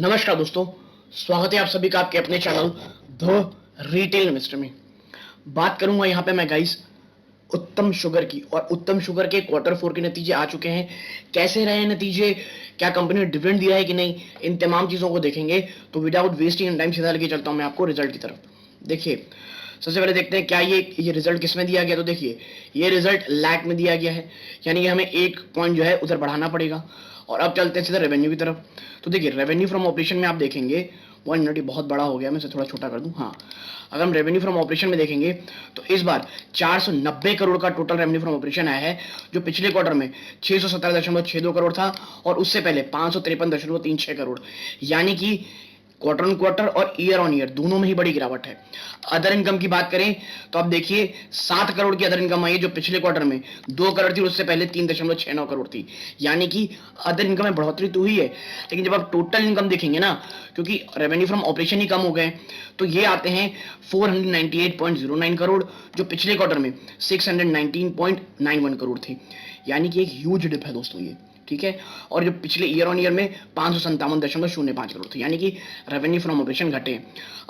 नमस्कार दोस्तों, स्वागत है आप सभी का आपके अपने चैनल द रिटेल इन्वेस्टर में। बात करूंगा यहाँ पे मैं गाइस उत्तम शुगर की, और उत्तम शुगर के Q4 के नतीजे आ चुके हैं। कैसे रहे नतीजे, क्या कंपनी ने डिविडेंड दिया है कि नहीं, इन तमाम चीज़ों को देखेंगे। तो विदाउट वेस्टिंग टाइम सीधा लेके चलता हूँ मैं आपको रिजल्ट की तरफ। देखिए, सबसे पहले देखते हैं क्या ये रिजल्ट किस में दिया गया। तो देखिए, ये रिजल्ट लैक में दिया गया है, यानी कि हमें एक पॉइंट जो है उधर बढ़ाना पड़ेगा। और अब चलते हैं सीधा रेवेन्यू की तरफ। तो देखिए, रेवेन्यू फ्रॉम ऑपरेशन में आप देखेंगे 1 मिनट, बहुत बड़ा हो गया, मैं इसे थोड़ा छोटा कर दूं। हाँ, अगर हम रेवेन्यू फ्रॉम ऑपरेशन में देखेंगे तो इस बार 490 करोड़ का टोटल रेवेन्यू फ्रॉम ऑपरेशन आया है, जो पिछले क्वार्टर में 617.62 करोड़ था, और उससे पहले 553.36 करोड़, यानी कि क्वार्टर ऑन क्वार्टर और ईयर ऑन ईयर दोनों में ही बड़ी गिरावट है। अदर इनकम की बात करें तो आप देखिए 7 करोड़ की अदर इनकम आई है, जो पिछले क्वार्टर में 2 करोड़ थी, उससे पहले 3.69 करोड़ थी, यानी कि अदर इनकम में बढ़ोतरी तो हुई है। लेकिन जब आप टोटल इनकम देखेंगे ना, क्योंकि रेवेन्यू फ्रॉम ऑपरेशन ही कम हो गए, तो ये आते हैं 498.09 करोड़, जो पिछले क्वार्टर में 619.91 करोड़ थे, यानी कि एक ह्यूज डिप है दोस्तों ये, ठीक है। और जो पिछले ईयर ऑन ईयर में 557.05 करोड़ थे, यानी कि रेवेन्यू फ्रॉम ऑपरेशन घटे।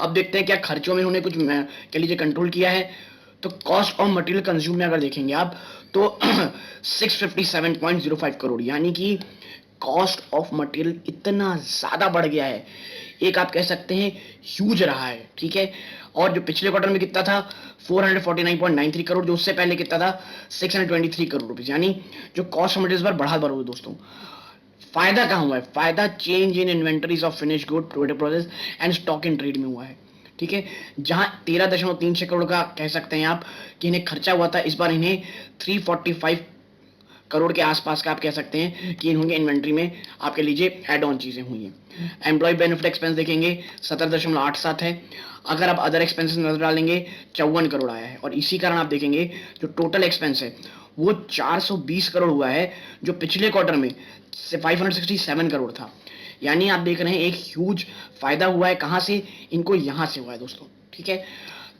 अब देखते हैं क्या खर्चों में उन्होंने कुछ कह लीजिए कंट्रोल किया है। तो कॉस्ट ऑफ मटेरियल कंज्यूम में अगर देखेंगे आप तो 657.05 करोड़, यानी कि कॉस्ट ऑफ मटेरियल इतना ज्यादा बढ़ गया है, एक आप कह सकते हैं ह्यूज रहा है, ठीक है। और जो पिछले क्वार्टर में कितना था 449.93 करोड़, जो उससे पहले कितना था 623 करोड़ रुपीज, यानी जो कॉस्ट ऑफ मटेरियल इस बार बढ़ा बढ़ हुई दोस्तों। फायदा कहाँ हुआ है? फायदा change in inventories of finish good process and stock in trade में हुआ है, ठीक है। जहां 13.36 करोड़ का कह सकते हैं आप कि इन्हें खर्चा हुआ था, इस बार इन्हें 345 करोड़ के आसपास का आप कह सकते हैं कि इन्होंने इन्वेंट्री में आप कह लीजिए एड ऑन चीजें हुई हैं। एम्प्लॉय बेनिफिट एक्सपेंस देखेंगे 17.87 है। अगर आप अदर एक्सपेंसेस नजर डालेंगे 54 करोड़ आया है, और इसी कारण आप देखेंगे जो टोटल एक्सपेंस है वो 420 करोड़ हुआ है, जो पिछले क्वार्टर में 567 करोड़ था। यानी आप देख रहे हैं एक ह्यूज फायदा हुआ है। कहां से? इनको यहां से हुआ है दोस्तों, ठीक है।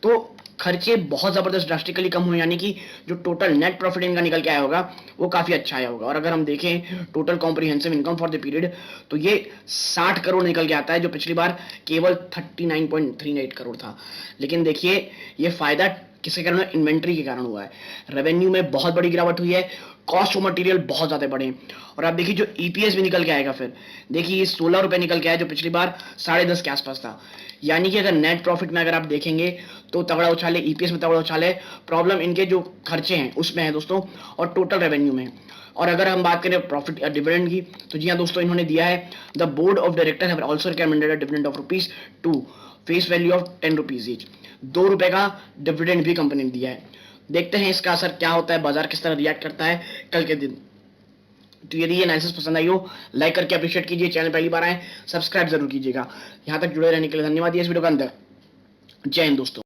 तो खर्चे बहुत जबरदस्त ड्रास्टिकली कम हुए, यानी कि जो टोटल नेट प्रॉफिट इनका निकल के आया होगा वो काफी अच्छा आया होगा। और अगर हम देखें total comprehensive income for the period, तो ये 60 करोड़ निकल के आता है, जो पिछली बार केवल 39.38 करोड़ था। लेकिन देखिए, ये फायदा किसके कारण? इन्वेंट्री के कारण हुआ है। रेवेन्यू में बहुत बड़ी गिरावट हुई है, कॉस्ट ऑफ मटेरियल बहुत ज्यादा बढ़े। और आप देखिए जो ईपीएस भी निकल के आएगा, फिर देखिए ये 16 रुपए निकल के आया, जो पिछली बार 10.5 के आसपास था। यानी कि अगर नेट प्रॉफिट में अगर आप देखेंगे तो तगड़ा उछाले, ईपीएस में तगड़ा उछाले। प्रॉब्लम इनके जो खर्चे हैं उसमें है दोस्तों, और टोटल रेवेन्यू में। और अगर हम बात करें प्रॉफिट या डिविडेंड की, तो जी हाँ दोस्तों, इन्होंने दिया है the board of director have also recommended a dividend of ₹2 face value of 10 rupees each. 2 रुपए का डिविडेंड भी कंपनी ने दिया है। देखते हैं इसका असर क्या होता है, बाजार किस तरह रिएक्ट करता है कल के दिन। तो यदि ये एनालिसिस पसंद आई हो, लाइक करके अप्रिशिएट कीजिए। चैनल पहली बार आए, सब्सक्राइब जरूर कीजिएगा। यहां तक जुड़े रहने के लिए धन्यवाद। इस वीडियो का अंदर जय हिंद दोस्तों।